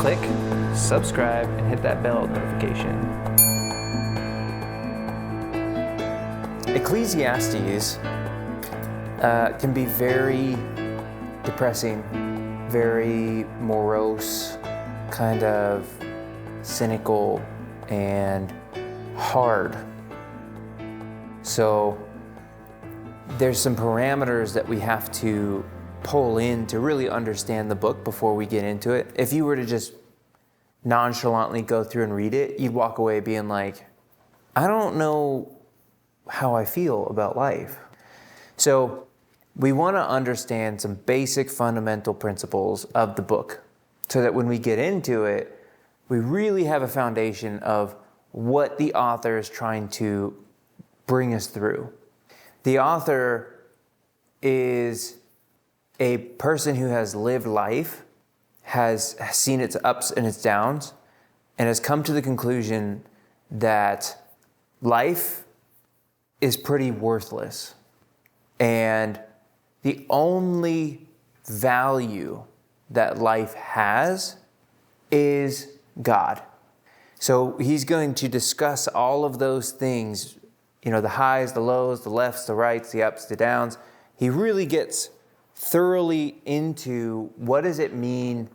click subscribe and hit that bell notification. Ecclesiastes can be very depressing, very morose, kind of cynical and hard. So there's some parameters that we have to pull in to really understand the book before we get into it. If you were to just nonchalantly go through and read it, you'd walk away being like, I don't know how I feel about life. So we want to understand some basic fundamental principles of the book so that when we get into it, we really have a foundation of what the author is trying to bring us through. The author is a person who has lived life, has seen its ups and its downs, and has come to the conclusion that life is pretty worthless. And the only value that life has is God. So he's going to discuss all of those things, the highs, the lows, the lefts, the rights, the ups, the downs. He really gets thoroughly into what does it mean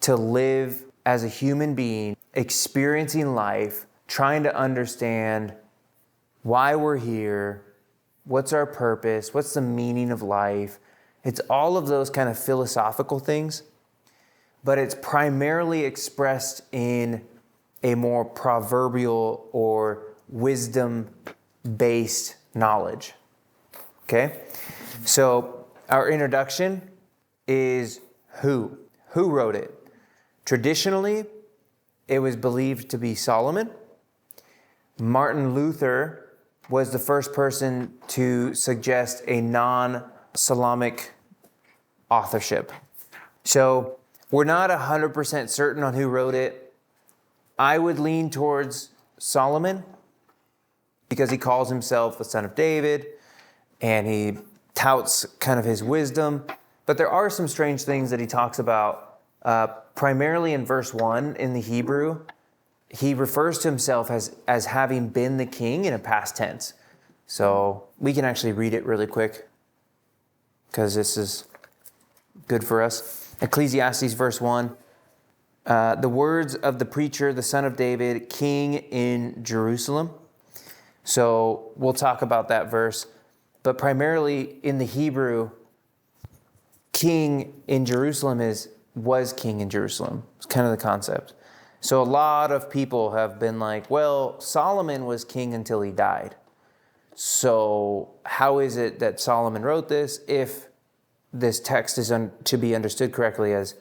to live as a human being, experiencing life, trying to understand why we're here, what's our purpose, what's the meaning of life. It's all of those kind of philosophical things, but it's primarily expressed in a more proverbial or wisdom-based knowledge. Okay? So our introduction is who? Who wrote it? Traditionally, it was believed to be Solomon. Martin Luther was the first person to suggest a non-Solomonic authorship. So we're not 100% certain on who wrote it. I would lean towards Solomon because he calls himself the son of David and he touts kind of his wisdom. But there are some strange things that he talks about, primarily in verse 1 in the Hebrew. He refers to himself as having been the king in a past tense. So we can actually read it really quick because this is good for us. Ecclesiastes verse 1. The words of the preacher, the son of David, king in Jerusalem. So we'll talk about that verse. But primarily in the Hebrew, king in Jerusalem was king in Jerusalem. It's kind of the concept. So a lot of people have been like, well, Solomon was king until he died. So how is it that Solomon wrote this if this text is to be understood correctly as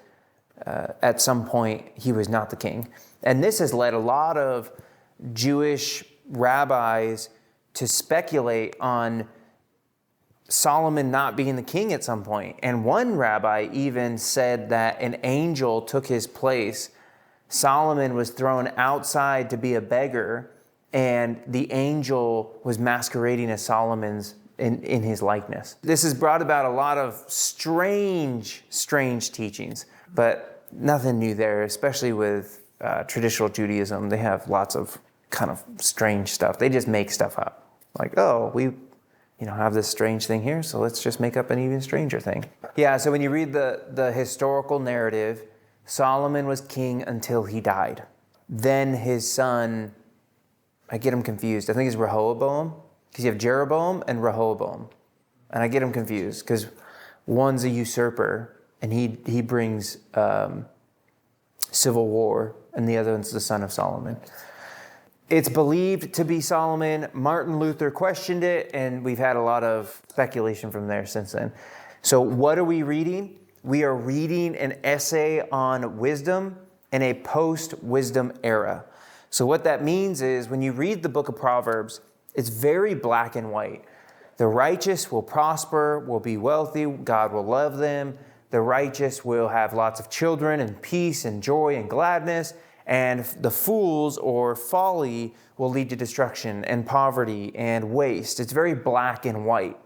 at some point he was not the king? And this has led a lot of Jewish rabbis to speculate on Solomon not being the king at some point. And one rabbi even said that an angel took his place. Solomon was thrown outside to be a beggar, and the angel was masquerading as Solomon's in his likeness. This has brought about a lot of strange teachings, but nothing new there, especially with traditional Judaism. They have lots of kind of strange stuff. They just make stuff up. Like, oh, we have this strange thing here, so let's just make up an even stranger thing. Yeah, so when you read the historical narrative, Solomon was king until he died. Then his son, I get him confused. I think it's Rehoboam, because you have Jeroboam and Rehoboam. And I get him confused, because one's a usurper, and he brings civil war, and the other one's the son of Solomon. It's believed to be Solomon. Martin Luther questioned it, and we've had a lot of speculation from there since then. So what are we reading? We are reading an essay on wisdom in a post-wisdom era. So what that means is when you read the book of Proverbs, it's very black and white. The righteous will prosper, will be wealthy, God will love them. The righteous will have lots of children and peace and joy and gladness. And the fools or folly will lead to destruction and poverty and waste. It's very black and white.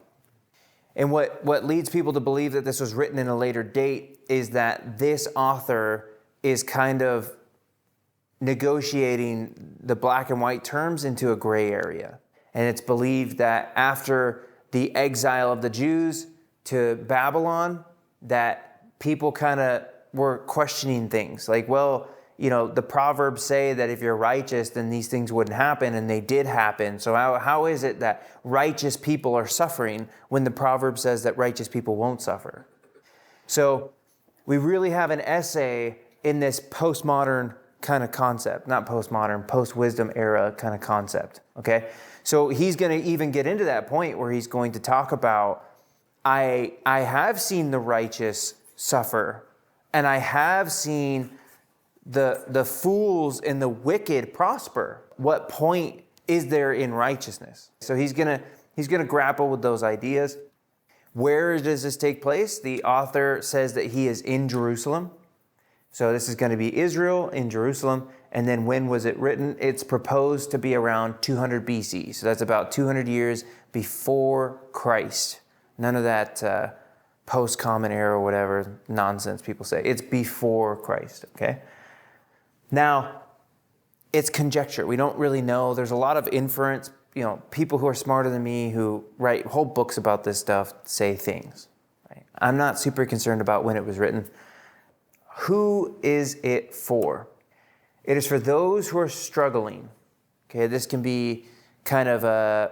And what leads people to believe that this was written in a later date is that this author is kind of negotiating the black and white terms into a gray area. And it's believed that after the exile of the Jews to Babylon, that people kind of were questioning things like, well, the Proverbs say that if you're righteous, then these things wouldn't happen, and they did happen. So how is it that righteous people are suffering when the Proverb says that righteous people won't suffer? So we really have an essay in this postmodern kind of concept, not postmodern, post-wisdom era kind of concept, okay? So he's going to even get into that point where he's going to talk about, I have seen the righteous suffer, and I have seen the fools and the wicked prosper. What point is there in righteousness? So he's gonna grapple with those ideas. Where does this take place? The author says that he is in Jerusalem. So this is going to be Israel in Jerusalem. And then when was it written? It's proposed to be around 200 BC. So that's about 200 years before Christ. None of that post-common era or whatever nonsense people say. It's before Christ, okay? Now, it's conjecture. We don't really know. There's a lot of inference. People who are smarter than me who write whole books about this stuff say things. Right? I'm not super concerned about when it was written. Who is it for? It is for those who are struggling. Okay, this can be kind of a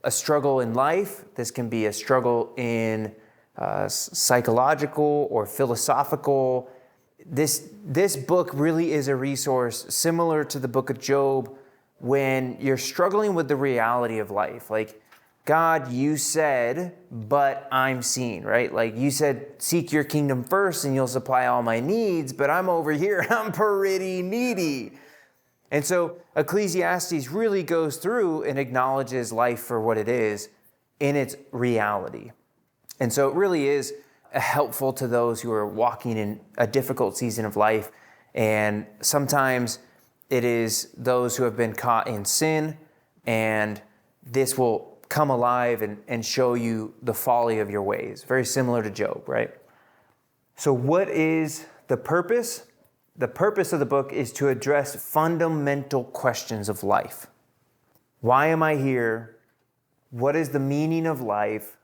struggle in life. This can be a struggle in psychological or philosophical. This book really is a resource similar to the book of Job when you're struggling with the reality of life. Like, God, you said, but I'm seen, right? Like you said, seek your kingdom first and you'll supply all my needs, but I'm over here, I'm pretty needy. And so Ecclesiastes really goes through and acknowledges life for what it is in its reality. And so it really is helpful to those who are walking in a difficult season of life. And sometimes it is those who have been caught in sin, and this will come alive and show you the folly of your ways. Very similar to Job, right? So what is the purpose? The purpose of the book is to address fundamental questions of life. Why am I here? What is the meaning of life?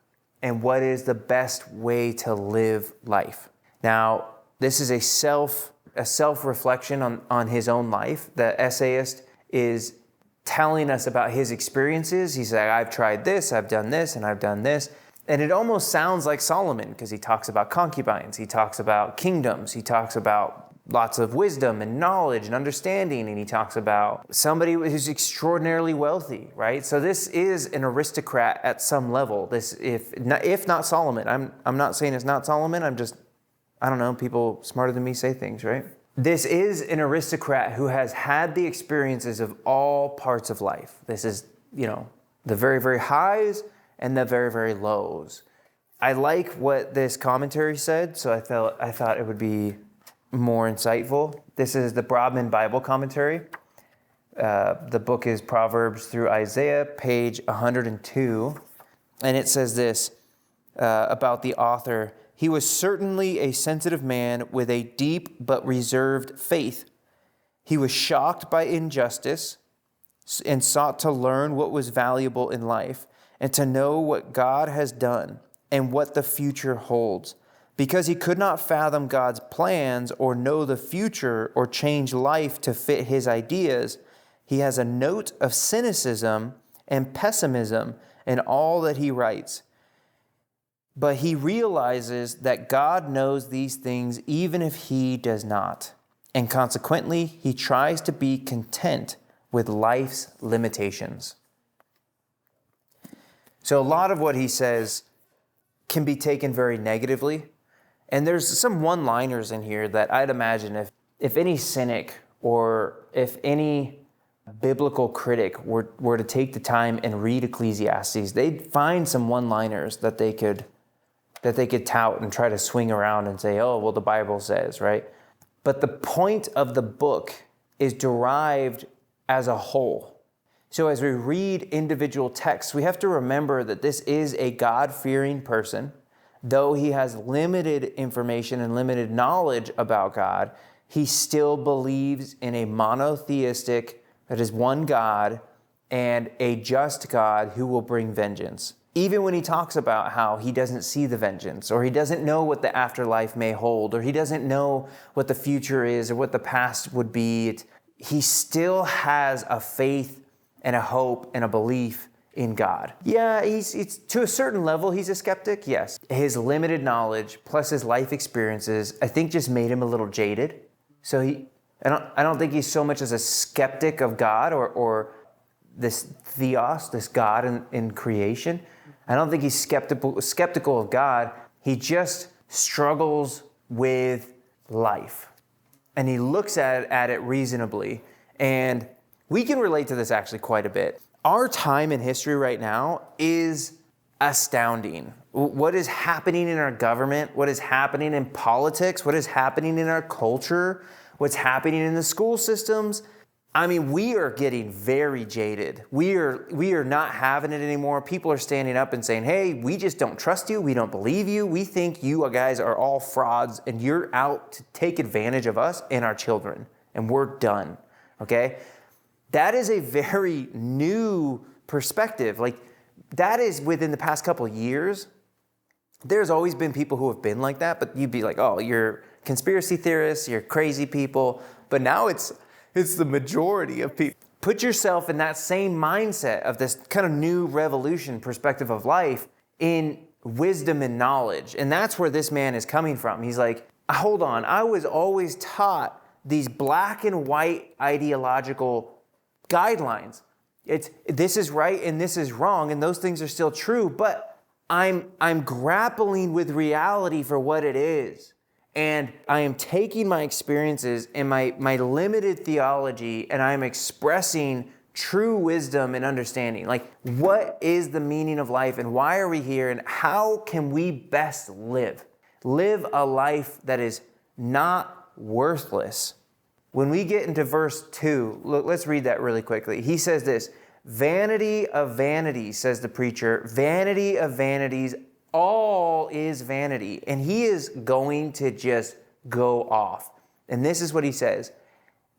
And what is the best way to live life? Now, this is a self-reflection on his own life. The essayist is telling us about his experiences. He's like, I've tried this, I've done this, and I've done this. And it almost sounds like Solomon because he talks about concubines, he talks about kingdoms, he talks about lots of wisdom and knowledge and understanding, and he talks about somebody who's extraordinarily wealthy, right? So this is an aristocrat at some level. This, if not Solomon, I'm not saying it's not Solomon. I don't know. People smarter than me say things, right? This is an aristocrat who has had the experiences of all parts of life. This is, the very, very highs and the very, very lows. I like what this commentary said, so I thought it would be more insightful. This is the Broadman Bible Commentary. The book is Proverbs through Isaiah, page 102. And it says this about the author. He was certainly a sensitive man with a deep but reserved faith. He was shocked by injustice and sought to learn what was valuable in life and to know what God has done and what the future holds. Because he could not fathom God's plans or know the future or change life to fit his ideas, he has a note of cynicism and pessimism in all that he writes. But he realizes that God knows these things even if he does not. And consequently, he tries to be content with life's limitations. So a lot of what he says can be taken very negatively. And there's some one-liners in here that I'd imagine if any cynic or if any biblical critic were to take the time and read Ecclesiastes, they'd find some one-liners that they could tout and try to swing around and say, oh, well, the Bible says, right? But the point of the book is derived as a whole. So as we read individual texts, we have to remember that this is a God-fearing person. Though he has limited information and limited knowledge about God, he still believes in a monotheistic, that is one God, and a just God who will bring vengeance. Even when he talks about how he doesn't see the vengeance, or he doesn't know what the afterlife may hold, or he doesn't know what the future is, or what the past would be, he still has a faith and a hope and a belief in God. Yeah, it's to a certain level, he's a skeptic, yes. His limited knowledge plus his life experiences, I think, just made him a little jaded. So I don't think he's so much as a skeptic of God or this theos, this God in creation. I don't think he's skeptical of God. He just struggles with life. And he looks at it reasonably. And we can relate to this actually quite a bit. Our time in history right now is astounding. What is happening in our government, what is happening in politics, what is happening in our culture, what's happening in the school systems. I mean, we are getting very jaded. We are not having it anymore. People are standing up and saying, hey, we just don't trust you. We don't believe you. We think you guys are all frauds and you're out to take advantage of us and our children. And we're done, okay? That is a very new perspective. Like, that is within the past couple of years. There's always been people who have been like that, but you'd be like, oh, you're conspiracy theorists, you're crazy people. But now it's the majority of people. Put yourself in that same mindset of this kind of new revolution perspective of life in wisdom and knowledge. And that's where this man is coming from. He's like, hold on, I was always taught these black and white ideological guidelines. This is right and this is wrong, and those things are still true, but I'm grappling with reality for what it is. And I am taking my experiences and my limited theology, and I'm expressing true wisdom and understanding. Like, what is the meaning of life, and why are we here, and how can we best live? Live a life that is not worthless. When we get into verse 2, look, let's read that really quickly. He says this, vanity of vanities, says the preacher, vanity of vanities, all is vanity. And he is going to just go off. And this is what he says,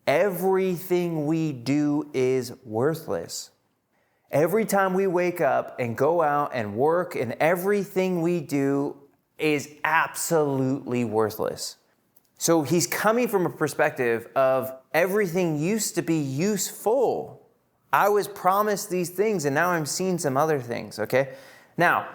everything we do is worthless. Every time we wake up and go out and work, and everything we do is absolutely worthless. So he's coming from a perspective of everything used to be useful. I was promised these things, and now I'm seeing some other things, okay? Now,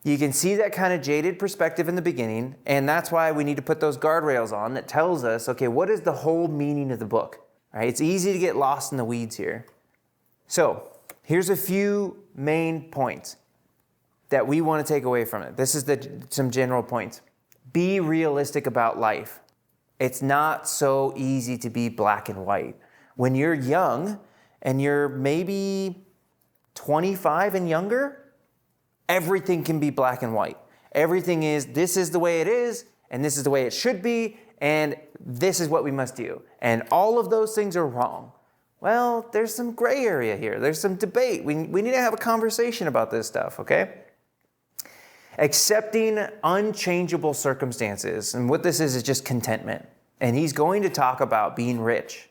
you can see that kind of jaded perspective in the beginning, and that's why we need to put those guardrails on that tells us, okay, what is the whole meaning of the book? All right, it's easy to get lost in the weeds here. So here's a few main points that we want to take away from it. This is some general points. Be realistic about life. It's not so easy to be black and white. When you're young and you're maybe 25 and younger, everything can be black and white. Everything is, this is the way it is, and this is the way it should be, and this is what we must do. And all of those things are wrong. Well, there's some gray area here. There's some debate. We need to have a conversation about this stuff, okay? Accepting unchangeable circumstances. And what this is just contentment. And he's going to talk about being rich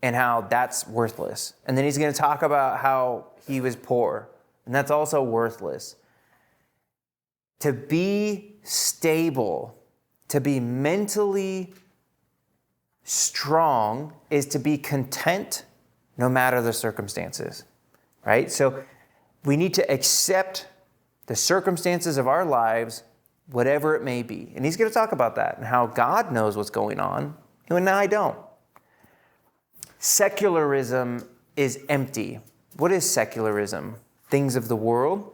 and how that's worthless. And then he's going to talk about how he was poor, and that's also worthless. To be stable, to be mentally strong, is to be content no matter the circumstances, right? So we need to accept the circumstances of our lives, whatever it may be. And he's going to talk about that and how God knows what's going on, and I don't. Secularism is empty. What is secularism? Things of the world.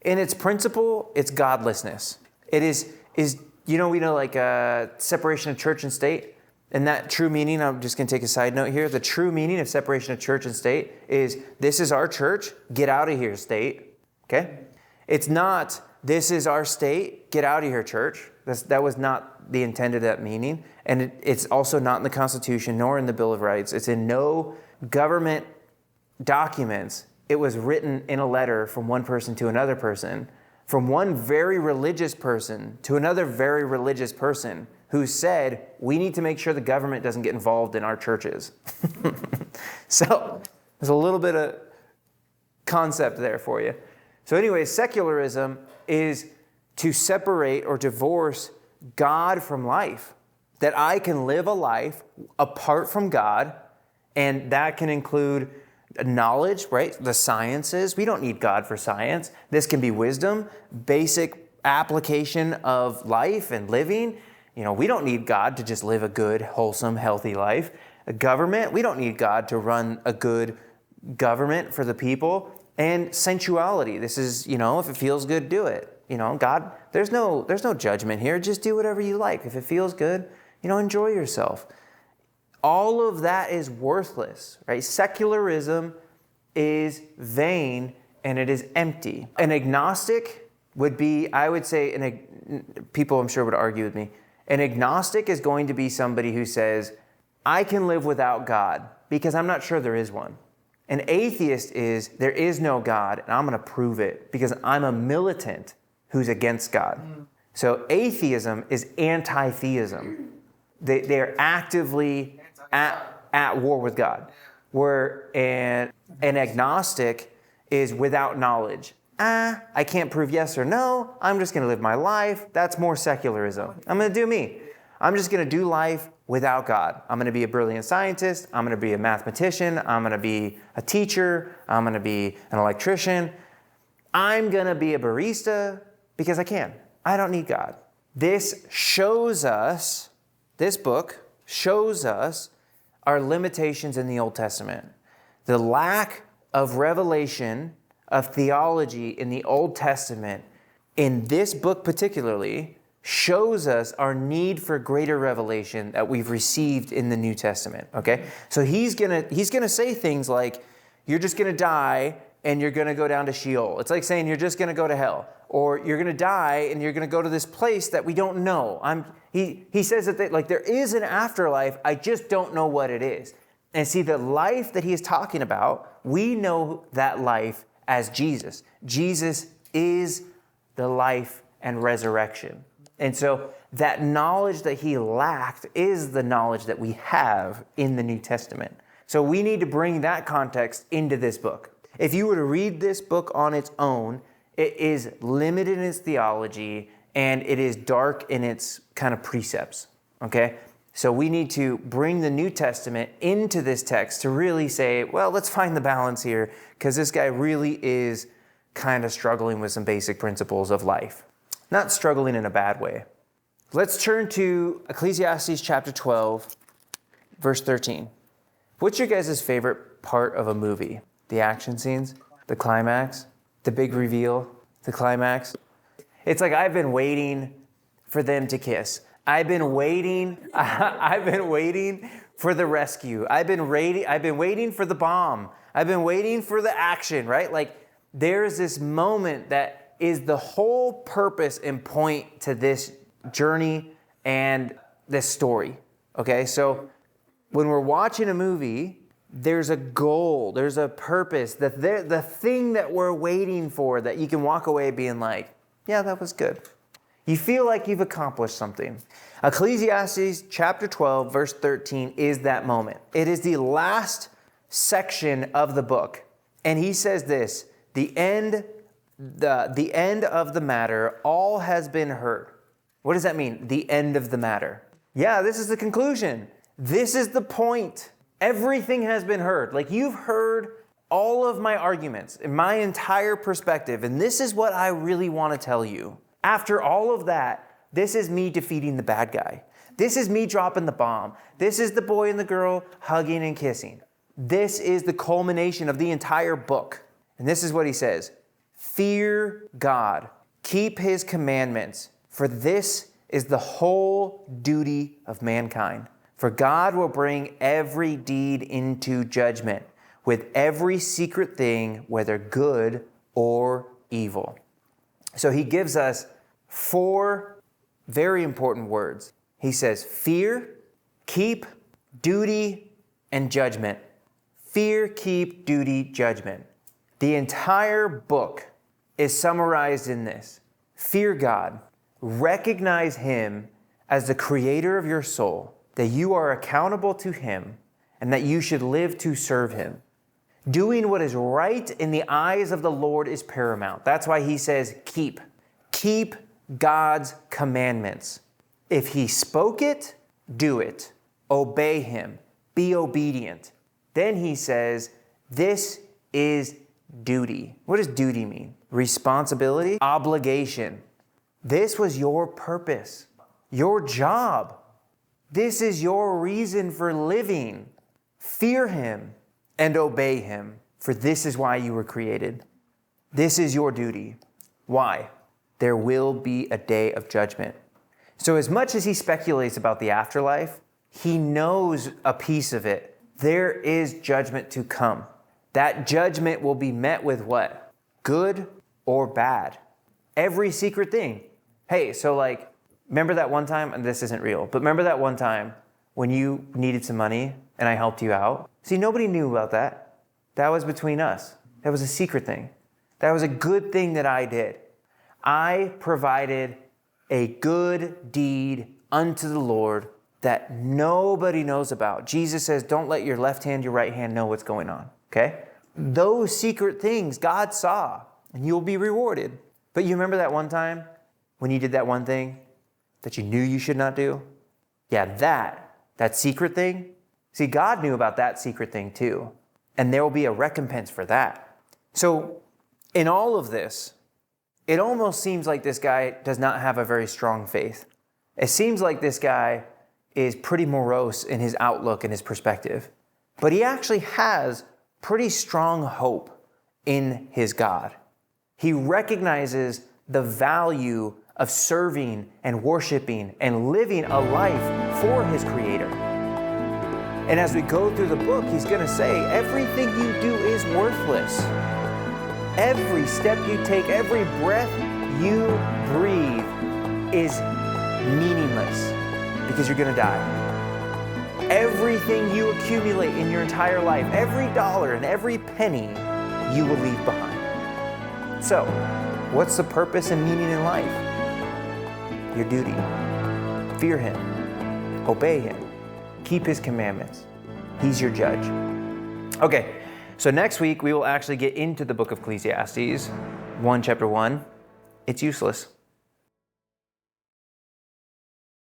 In its principle, it's godlessness. It is we know like separation of church and state. And that true meaning, I'm just going to take a side note here. The true meaning of separation of church and state is, this is our church, get out of here, state. Okay? It's not, this is our state, get out of here, church. That was not the intent of that meaning. And it's also not in the Constitution nor in the Bill of Rights. It's in no government documents. It was written in a letter from one person to another person, from one very religious person to another very religious person, who said, we need to make sure the government doesn't get involved in our churches. So there's a little bit of concept there for you. So anyway, secularism is to separate or divorce God from life. That I can live a life apart from God, and that can include knowledge, right? The sciences. We don't need God for science. This can be wisdom, basic application of life and living. We don't need God to just live a good, wholesome, healthy life. A government, we don't need God to run a good government for the people. And sensuality. This is, if it feels good, do it. God, there's no judgment here. Just do whatever you like. If it feels good, enjoy yourself. All of that is worthless, right? Secularism is vain and it is empty. An agnostic would be, I would say, people I'm sure would argue with me. An agnostic is going to be somebody who says, I can live without God because I'm not sure there is one. An atheist is, there is no God, and I'm going to prove it because I'm a militant who's against God. So atheism is anti-theism. They're actively at war with God. Where an agnostic is without knowledge. I can't prove yes or no. I'm just going to live my life. That's more secularism. I'm going to do me. I'm just going to do life without God. I'm going to be a brilliant scientist. I'm going to be a mathematician. I'm going to be a teacher. I'm going to be an electrician. I'm going to be a barista because I can. I don't need God. This book shows us our limitations in the Old Testament. The lack of revelation of theology in the Old Testament, in this book particularly, shows us our need for greater revelation that we've received in the New Testament, okay? So he's gonna say things like, you're just gonna die and you're gonna go down to Sheol. It's like saying you're just gonna go to hell. Or you're gonna die and you're gonna go to this place that we don't know. He says that there is an afterlife, I just don't know what it is. And see, the life that he is talking about, we know that life as Jesus. Jesus is the life and resurrection. And so that knowledge that he lacked is the knowledge that we have in the New Testament. So we need to bring that context into this book. If you were to read this book on its own, it is limited in its theology and it is dark in its kind of precepts, okay? So we need to bring the New Testament into this text to really say, well, let's find the balance here because this guy really is kind of struggling with some basic principles of life. Not struggling in a bad way. Let's turn to Ecclesiastes chapter 12, verse 13. What's your guys' favorite part of a movie? The action scenes? The climax? The big reveal? The climax? It's like I've been waiting for them to kiss. I've been waiting for the rescue. I've been waiting for the bomb. I've been waiting for the action, right? Like there's this moment that is the whole purpose and point to this journey and this story, okay? So when we're watching a movie, there's a goal, there's a purpose, the thing that we're waiting for that you can walk away being like, yeah, that was good. You feel like you've accomplished something. Ecclesiastes chapter 12, verse 13 is that moment. It is the last section of the book. And he says this, the end of the matter, all has been heard. What does that mean? The end of the matter. Yeah, this is the conclusion. This is the point. Everything has been heard. Like you've heard all of my arguments and my entire perspective. And this is what I really want to tell you. After all of that, this is me defeating the bad guy. This is me dropping the bomb. This is the boy and the girl hugging and kissing. This is the culmination of the entire book. And this is what he says. Fear God, keep his commandments, for this is the whole duty of mankind. For God will bring every deed into judgment with every secret thing, whether good or evil. So he gives us 4 very important words. He says fear, keep, duty, and judgment. Fear, keep, duty, judgment. The entire book is summarized in this. Fear God. Recognize him as the creator of your soul, that you are accountable to him and that you should live to serve him. Doing what is right in the eyes of the Lord is paramount. That's why he says, keep God's commandments. If he spoke it, do it. Obey him. Be obedient. Then he says, this is duty. What does duty mean? Responsibility, obligation. This was your purpose, your job. This is your reason for living. Fear him and obey him, for this is why you were created. This is your duty. Why? There will be a day of judgment. So as much as he speculates about the afterlife, he knows a piece of it. There is judgment to come. That judgment will be met with what? Good or bad. Every secret thing. Hey, so remember that one time, and this isn't real, but remember that one time when you needed some money and I helped you out? See, nobody knew about that. That was between us. That was a secret thing. That was a good thing that I did. I provided a good deed unto the Lord that nobody knows about. Jesus says, don't let your left hand, your right hand know what's going on. Okay? Those secret things God saw, and you'll be rewarded. But you remember that one time when you did that one thing that you knew you should not do? Yeah, that secret thing. See, God knew about that secret thing too. And there will be a recompense for that. So in all of this, it almost seems like this guy does not have a very strong faith. It seems like this guy is pretty morose in his outlook and his perspective. But he actually has pretty strong hope in his God. He recognizes the value of serving and worshiping and living a life for his Creator. And as we go through the book, he's going to say, everything you do is worthless. Every step you take, every breath you breathe is meaningless because you're going to die. Everything you accumulate in your entire life, every dollar and every penny, you will leave behind. So, what's the purpose and meaning in life? Your duty. Fear him. Obey him. Keep his commandments. He's your judge. Okay, so next week we will actually get into the book of Ecclesiastes, chapter 1. It's useless.